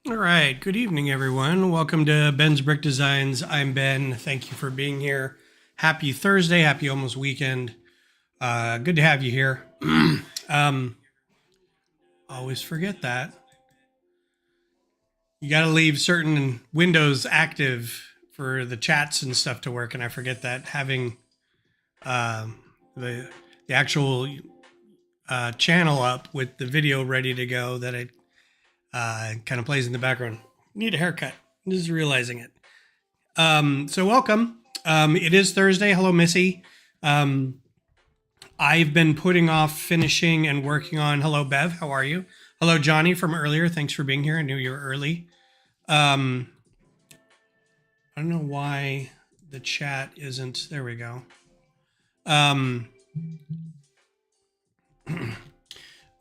All right. Good evening, everyone. Welcome to Ben's Brick Designs. I'm Ben. Thank you for being here. Happy Thursday. Happy almost weekend. Good to have you here. um, Always forget that. You got to leave certain windows active for the chats and stuff to work, and I forget that having um the actual channel up with the video ready to go that it kind of plays in the background. Need a haircut. Just realizing it. So welcome. It is Thursday. Hello, Missy. Um, I've been putting off finishing and working on. Hello, Bev. How are you? Hello, Johnny from earlier. Thanks for being here. I knew you were early. I don't know why the chat isn't. There we go.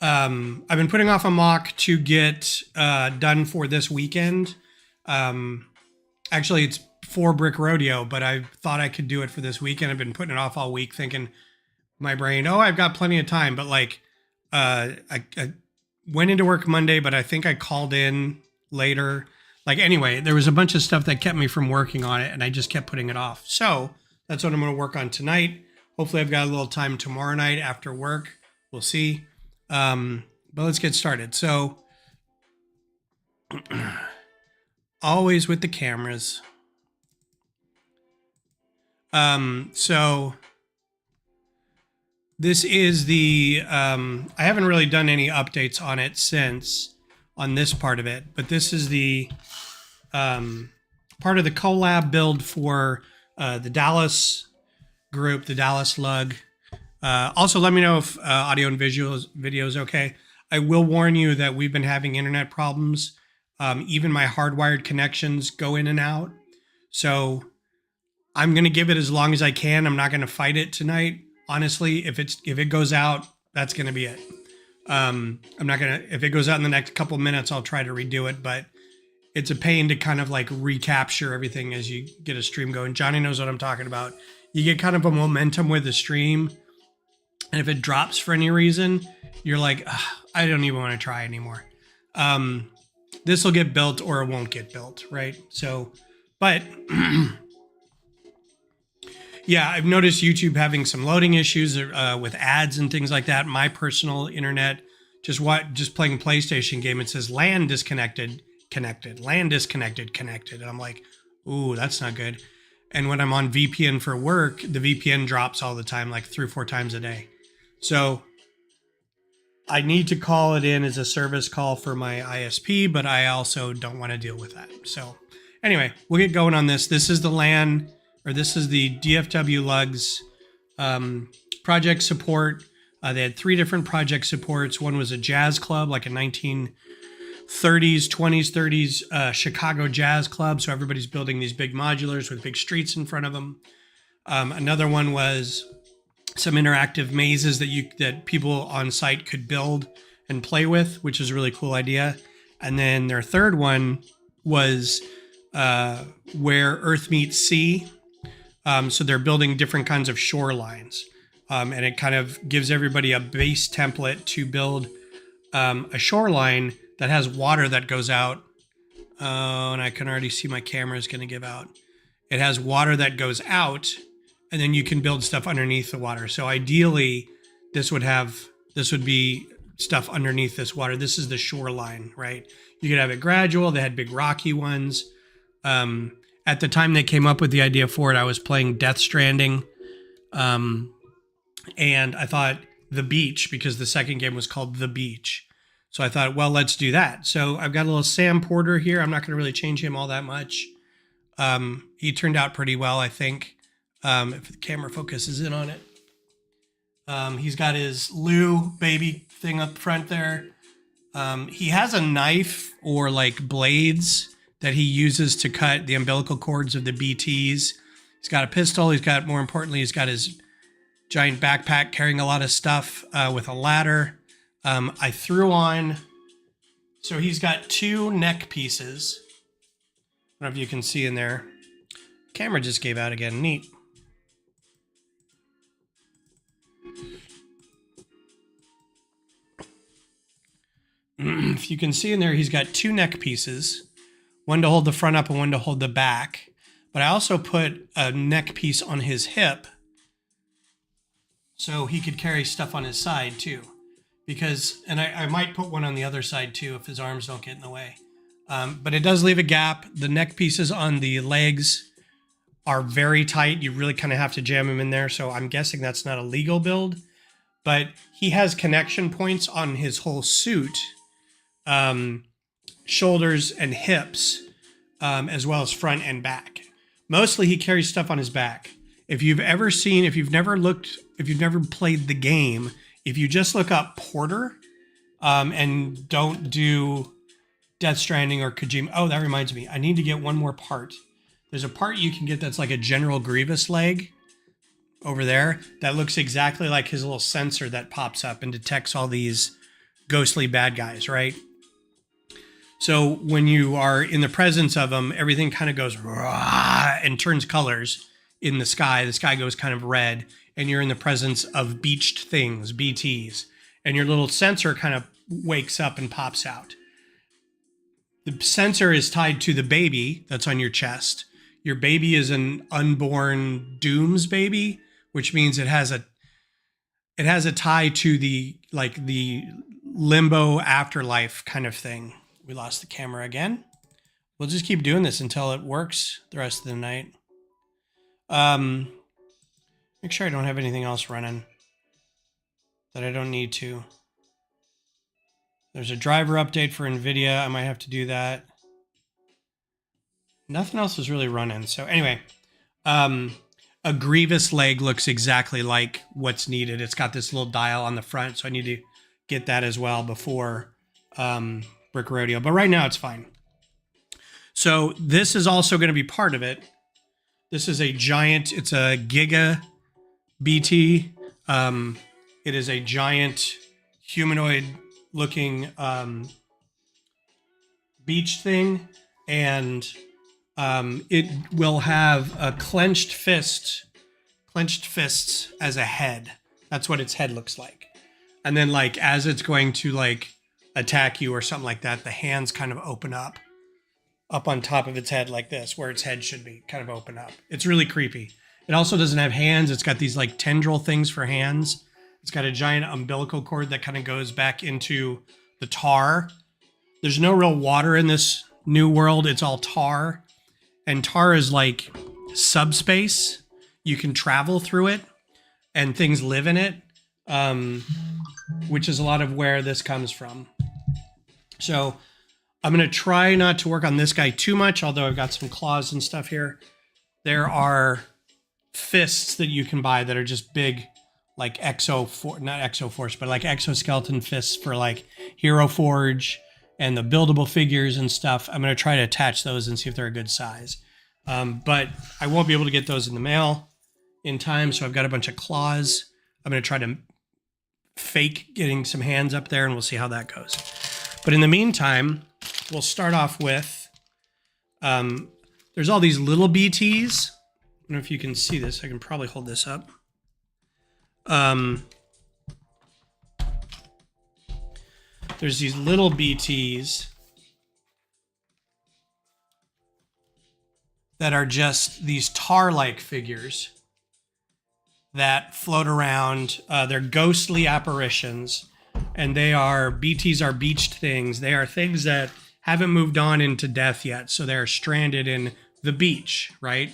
I've been putting off a mock to get done for this weekend. Actually, it's for Brick Rodeo, but I thought I could do it for this weekend. I've been putting it off all week, thinking my brain, oh, I've got plenty of time. But like, I went into work Monday, but I think I called in later. Like, anyway, there was a bunch of stuff that kept me from working on it, and I just kept putting it off. So that's what I'm going to work on tonight. Hopefully, I've got a little time tomorrow night after work. We'll see. But let's get started. So, always with the cameras. So this is the, I haven't really done any updates on it since on this part of it, but this is the, part of the collab build for, the Dallas group, the Dallas Lug. Also, let me know if audio and video is okay. I will warn you that we've been having internet problems. Even my hardwired connections go in and out. So I'm going to give it as long as I can. I'm not going to fight it tonight. Honestly, if it goes out, that's going to be it. I'm not going to, if it goes out in the next couple minutes, I'll try to redo it, but it's a pain to kind of like recapture everything as you get a stream going. Johnny knows what I'm talking about. You get kind of a momentum with the stream. And if it drops for any reason, you're like, I don't even want to try anymore. This will get built or it won't get built, right? So, but yeah, I've noticed YouTube having some loading issues with ads and things like that. My personal internet, just playing a PlayStation game, it says LAN disconnected, connected, LAN disconnected, connected. And I'm like, ooh, that's not good. And when I'm on VPN for work, the VPN drops all the time, like 3 or 4 times a day. So I need to call it in as a service call for my ISP, but I also don't want to deal with that. So anyway, we'll get going on this. This is the LAN, or this is the DFW Lugs project support. They had 3 different project supports. One was a jazz club, like a 1930s, 20s, 30s Chicago jazz club. So everybody's building these big modulars with big streets in front of them. Another one was some interactive mazes that people on site could build and play with, which is a really cool idea. And then their third one was where Earth meets sea. So they're building different kinds of shorelines. And it kind of gives everybody a base template to build a shoreline that has water that goes out. Oh, and I can already see my camera is going to give out. It has water that goes out, and then you can build stuff underneath the water. So ideally, this would be stuff underneath this water. This is the shoreline, right? You could have it gradual. They had big rocky ones. At the time they came up with the idea for it, I was playing Death Stranding. And I thought The Beach, because the second game was called The Beach. So I thought, well, let's do that. So I've got a little Sam Porter here. I'm not going to really change him all that much. He turned out pretty well, I think. If the camera focuses in on it. He's got his Lou baby thing up front there. He has a knife or like blades that he uses to cut the umbilical cords of the BTs. He's got a pistol. More importantly, he's got his giant backpack carrying a lot of stuff with a ladder. I threw on, so he's got 2 neck pieces. I don't know if you can see in there. Camera just gave out again. Neat. if you can see in there, he's got 2 neck pieces, one to hold the front up and one to hold the back. But I also put a neck piece on his hip so he could carry stuff on his side too. Because, and I might put one on the other side too if his arms don't get in the way. But it does leave a gap. The neck pieces on the legs are very tight. You really kind of have to jam them in there. So I'm guessing that's not a legal build. But he has connection points on his whole suit, shoulders and hips, as well as front and back. Mostly he carries stuff on his back. If you've never played the game, if you just look up Porter and don't do Death Stranding or Kojima. Oh, that reminds me. I need to get one more part. There's a part you can get that's like a General Grievous leg over there that looks exactly like his little sensor that pops up and detects all these ghostly bad guys, right? So when you are in the presence of them, everything kind of goes rah and turns colors in the sky. The sky goes kind of red, and you're in the presence of beached things, BTs, and your little sensor kind of wakes up and pops out. The sensor is tied to the baby that's on your chest. Your baby is an unborn Dooms baby, which means it has a tie to the limbo afterlife kind of thing. We lost the camera again. We'll just keep doing this until it works the rest of the night. Make sure I don't have anything else running that I don't need to. There's a driver update for NVIDIA. I might have to do that. Nothing else is really running. So anyway, a Grievous leg looks exactly like what's needed. It's got this little dial on the front, so I need to get that as well before Brick Rodeo. But right now it's fine. So this is also going to be part of it. This is a giant, it's a Giga BT. It is a giant humanoid looking beach thing. And it will have a clenched fists as a head. That's what its head looks like. And then like, as it's going to like attack you or something like that, the hands kind of open up on top of its head like this, where its head should be kind of open up. It's really creepy. It also doesn't have hands. It's got these like tendril things for hands. It's got a giant umbilical cord that kind of goes back into the tar. There's no real water in this new world. It's all tar. And tar is like subspace. You can travel through it and things live in it, which is a lot of where this comes from. So I'm going to try not to work on this guy too much, although I've got some claws and stuff here. There are fists that you can buy that are just big, like not Exoforce, but like exoskeleton fists for like Hero Forge and the buildable figures and stuff. I'm going to try to attach those and see if they're a good size. But I won't be able to get those in the mail in time, so I've got a bunch of claws. I'm going to try to fake getting some hands up there, and we'll see how that goes. But in the meantime, we'll start off with, there's all these little BTs. I don't know if you can see this. I can probably hold this up. There's these little BTs that are just these tar-like figures that float around. They're ghostly apparitions, and BTs are beached things. They are things that haven't moved on into death yet, so they're stranded in the beach, right?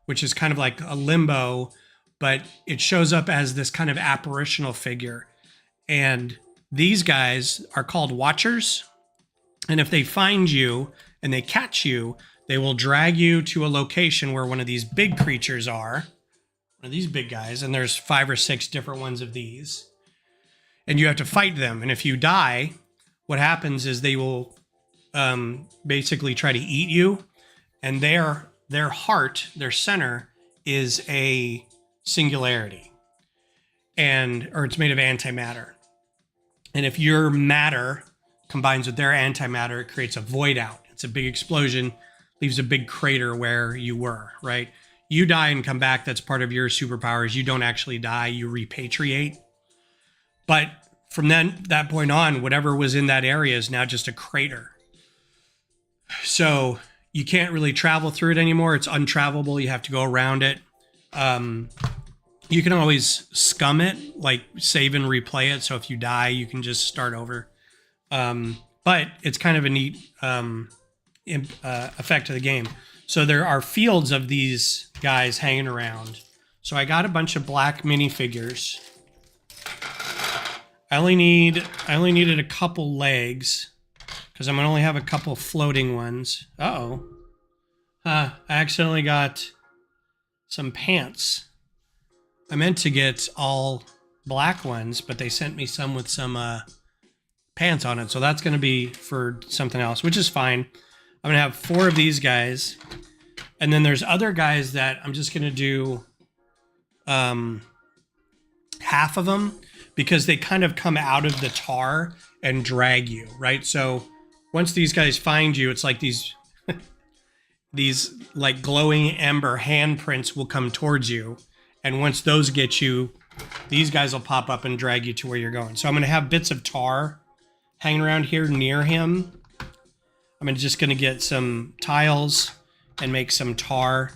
Which is kind of like a limbo, but it shows up as this kind of apparitional figure. And these guys are called Watchers, and if they find you and they catch you, they will drag you to a location where one of these big creatures are, one of these big guys, and there's 5 or 6 different ones of these. And you have to fight them. And if you die, what happens is they will basically try to eat you. And their heart, their center, is a singularity. Or it's made of antimatter. And if your matter combines with their antimatter, it creates a void out. It's a big explosion, leaves a big crater where you were, right? You die and come back. That's part of your superpowers. You don't actually die. You repatriate. But from that point on, whatever was in that area is now just a crater. So you can't really travel through it anymore. It's untravelable. You have to go around it. You can always scum it, like save and replay it. So if you die, you can just start over. But it's kind of a neat effect of the game. So there are fields of these guys hanging around. So I got a bunch of black minifigures. I only needed a couple legs because I'm gonna only have a couple floating ones. Uh-oh. I accidentally got some pants. I meant to get all black ones, but they sent me some with some pants on it. So that's going to be for something else, which is fine. I'm going to have 4 of these guys. And then there's other guys that I'm just going to do half of them because they kind of come out of the tar and drag you, right? So once these guys find you, it's like these like glowing ember handprints will come towards you. And once those get you, these guys will pop up and drag you to where you're going. So I'm going to have bits of tar hanging around here near him. I'm just going to get some tiles and make some tar.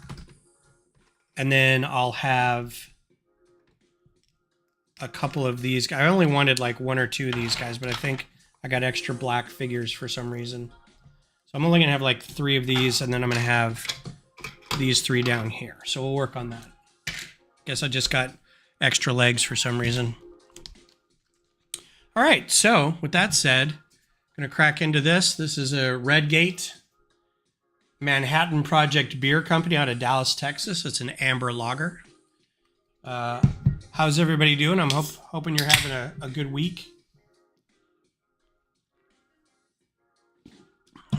And then I'll have a couple of these guys. I only wanted like 1 or 2 of these guys, but I think I got extra black figures for some reason. So I'm only going to have like 3 of these, and then I'm going to have these 3 down here. So we'll work on that. Guess I just got extra legs for some reason. All right, so with that said, I'm going to crack into this. This is a Redgate Manhattan Project Beer Company out of Dallas, Texas. It's an amber lager. How's everybody doing? I'm hoping you're having a good week.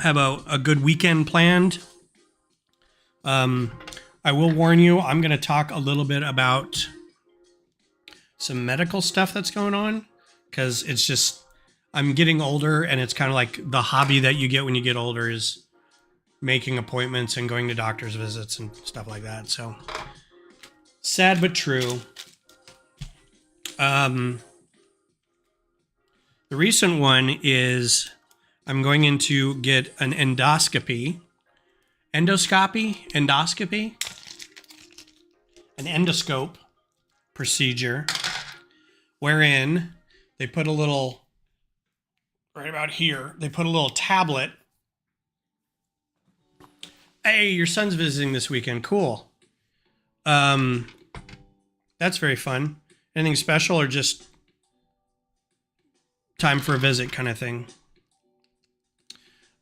Have a good weekend planned. I will warn you, I'm going to talk a little bit about some medical stuff that's going on because it's just, I'm getting older and it's kind of like the hobby that you get when you get older is making appointments and going to doctor's visits and stuff like that. So sad but true. The recent one is I'm going in to get an endoscopy. An endoscope procedure wherein they put a little, right about here, they put a little tablet. Hey, your son's visiting this weekend. Cool. That's very fun. Anything special or just time for a visit kind of thing?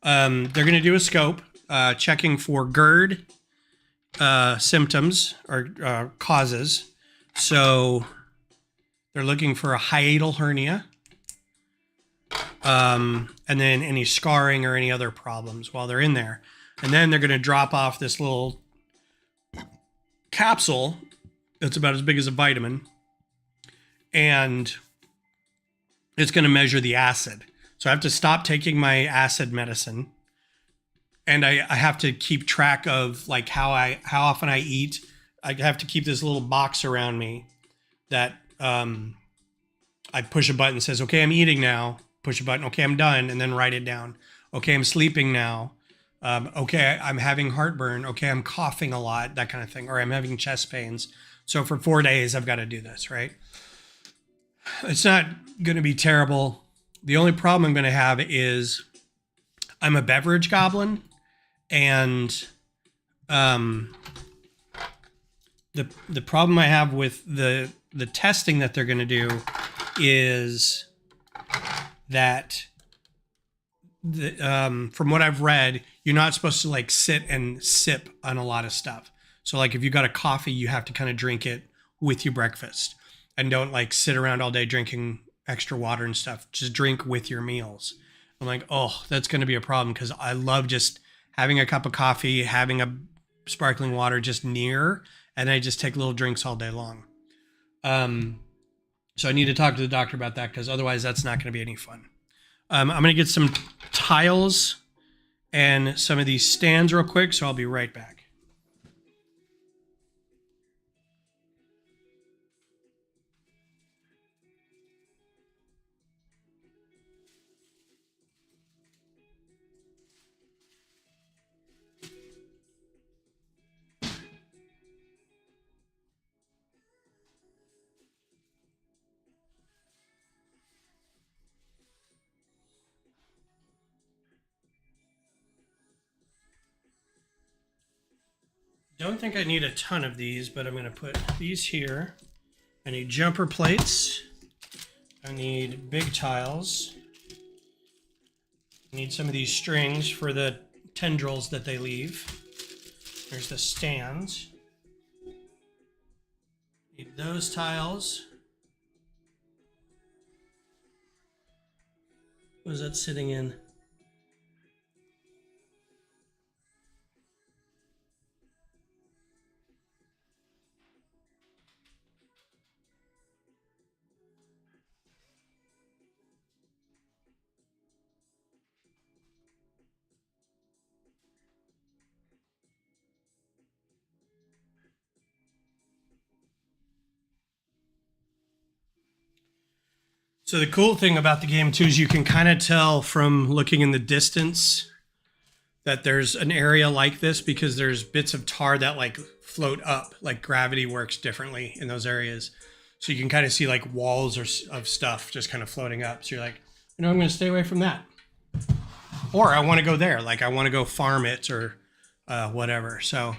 They're going to do a scope, checking for GERD symptoms or causes. So they're looking for a hiatal hernia, and then any scarring or any other problems while they're in there. And then they're going to drop off this little capsule that's about as big as a vitamin, and it's going to measure the acid. So I have to stop taking my acid medicine, and I have to keep track of like how often I eat. I have to keep this little box around me that I push a button that says, okay, I'm eating now. Push a button. Okay, I'm done. And then write it down. Okay, I'm sleeping now. Okay, I'm having heartburn. Okay, I'm coughing a lot, that kind of thing. Or I'm having chest pains. So for 4 days, I've got to do this, right? It's not going to be terrible. The only problem I'm going to have is I'm a beverage goblin. And the problem I have with the testing that they're going to do is that from what I've read, you're not supposed to like sit and sip on a lot of stuff. So like if you got a coffee, you have to kind of drink it with your breakfast and don't like sit around all day drinking extra water and stuff. Just drink with your meals. I'm like, oh, that's going to be a problem because I love just having a cup of coffee, having a sparkling water just near, and I just take little drinks all day long. So I need to talk to the doctor about that because otherwise that's not going to be any fun. I'm going to get some tiles and some of these stands real quick, so I'll be right back. don't think I need a ton of these, but I'm going to put these here. I need jumper plates. I need big tiles. I need some of these strings for the tendrils that they leave. There's the stands. Need those tiles. What is that sitting in? So the cool thing about the game too is you can kind of tell from looking in the distance that there's an area like this because there's bits of tar that like float up, like gravity works differently in those areas. So you can kind of see like walls of stuff just kind of floating up. So you're like, I'm going to stay away from that. Or I want to go there. Like I want to go farm it or whatever. So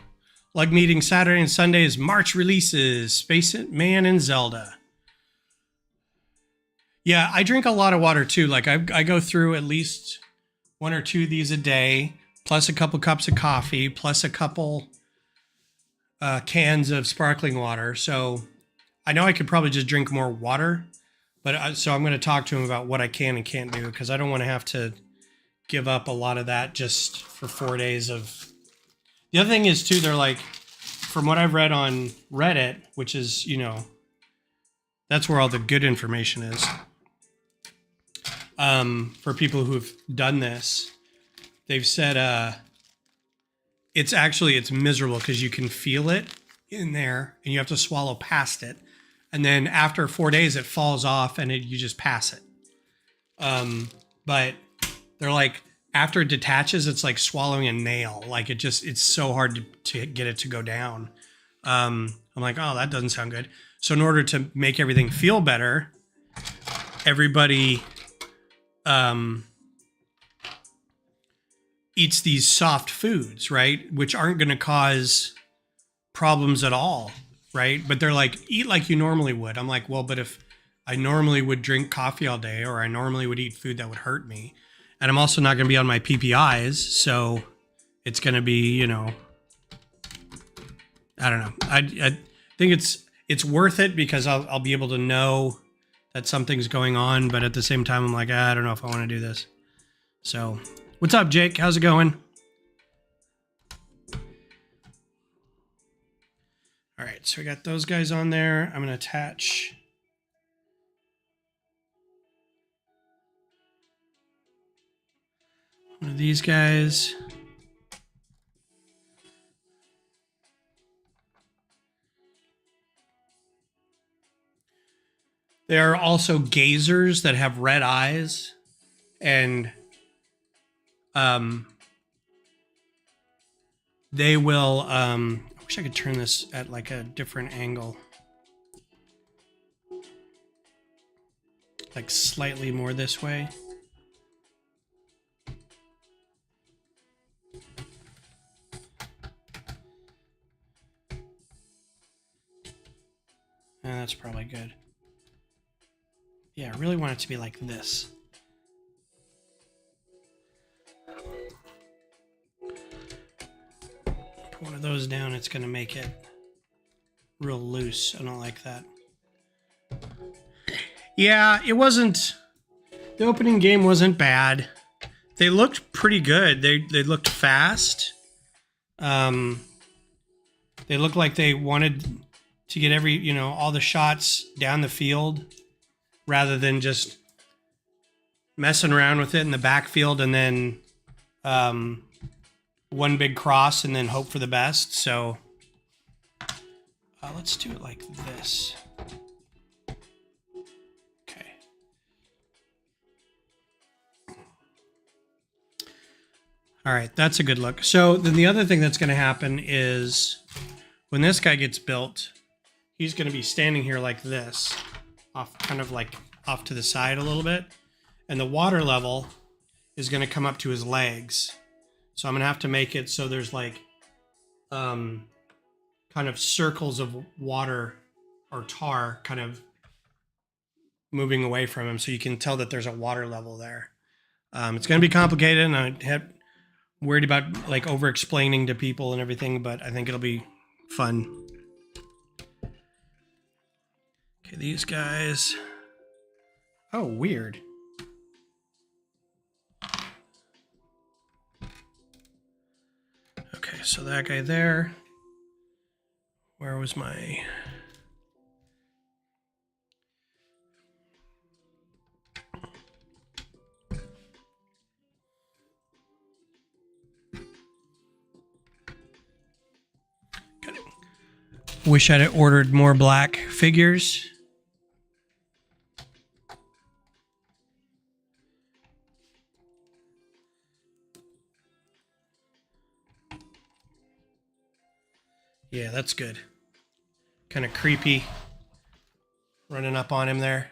Lug Meeting Saturday and Sundays, March releases, Space Man and Zelda. Yeah, I drink a lot of water too. Like I go through at least 1 or 2 of these a day, plus a couple cups of coffee, plus a couple cans of sparkling water. So I know I could probably just drink more water, but so I'm going to talk to him about what I can and can't do because I don't want to have to give up a lot of that just for 4 days of. The other thing is too, they're like, from what I've read on Reddit, which is, you know, that's where all the good information is. For people who've done this, they've said it's miserable because you can feel it in there and you have to swallow past it. And then after 4 days, it falls off and you just pass it. But they're like, after it detaches, it's like swallowing a nail. Like it's so hard to get it to go down. I'm like, oh, that doesn't sound good. So in order to make everything feel better, everybody eats these soft foods, right? Which aren't going to cause problems at all, right? But they're like, eat like you normally would. I'm like, well, but if I normally would drink coffee all day or I normally would eat food that would hurt me, and I'm also not going to be on my PPIs, so it's going to be, you know, I don't know. I think it's worth it because I'll be able to know that something's going on, but at the same time, I'm like, I don't know if I want to do this. So, what's up, Jake? How's it going? All right, so we got those guys on there. I'm going to attach one of these guys. There are also gazers that have red eyes, and they will, I wish I could turn this at like a different angle. Like slightly more this way. And that's probably good. Yeah, I really want it to be like this. Put one of those down, it's going to make it real loose. I don't like that. Yeah, it wasn't... The opening game wasn't bad. They looked pretty good. They looked fast. They looked like they wanted to get all the shots down the field, rather than just messing around with it in the backfield and then one big cross and then hope for the best. So let's do it like this. Okay. All right, that's a good look. So then the other thing that's going to happen is when this guy gets built, he's going to be standing here like this. Kind of like off to the side a little bit. And the water level is going to come up to his legs. So I'm going to have to make it so there's like kind of circles of water or tar kind of moving away from him, so you can tell that there's a water level there. It's going to be complicated, and I had worried about like over explaining to people and everything, but I think it'll be fun. Okay, these guys. Oh, weird. Okay, so that guy there. Where was my... Wish I'd have ordered more black figures. Yeah, that's good. Kind of creepy. Running up on him there.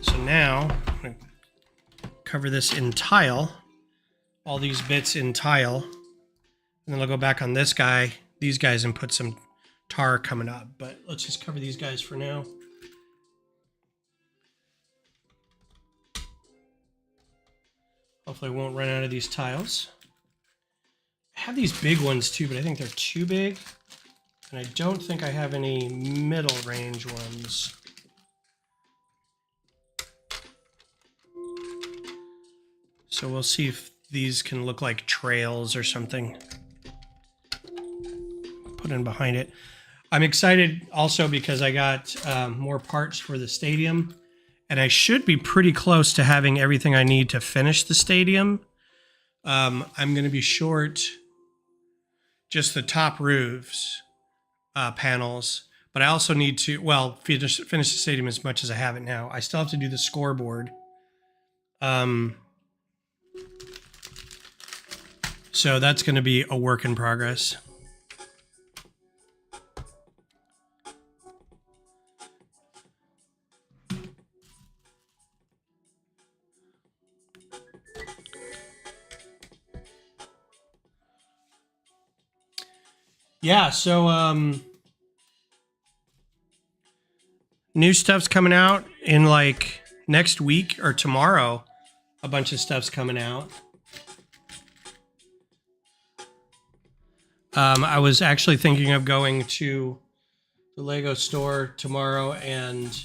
So now, I'm going to cover this in tile. All these bits in tile. And then I'll go back on this guy, these guys, and put some tar coming up. But let's just cover these guys for now. Hopefully I won't run out of these tiles. I have these big ones too, but I think they're too big. And I don't think I have any middle range ones. So we'll see if these can look like trails or something. Put in behind it. I'm excited also because I got more parts for the stadium, and I should be pretty close to having everything I need to finish the stadium. I'm going to be short just the top roofs panels, but I also need to, well, finish the stadium as much as I have it now. I still have to do the scoreboard. So that's going to be a work in progress. Yeah, so new stuff's coming out in like next week or tomorrow. A bunch of stuff's coming out. I was actually thinking of going to the Lego store tomorrow and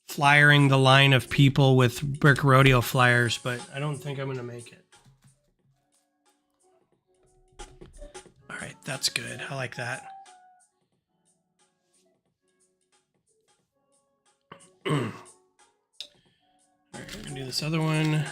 flyering the line of people with Brick Rodeo flyers, but I don't think I'm going to make it. All right, that's good. I like that. All right, we're going to do this other one.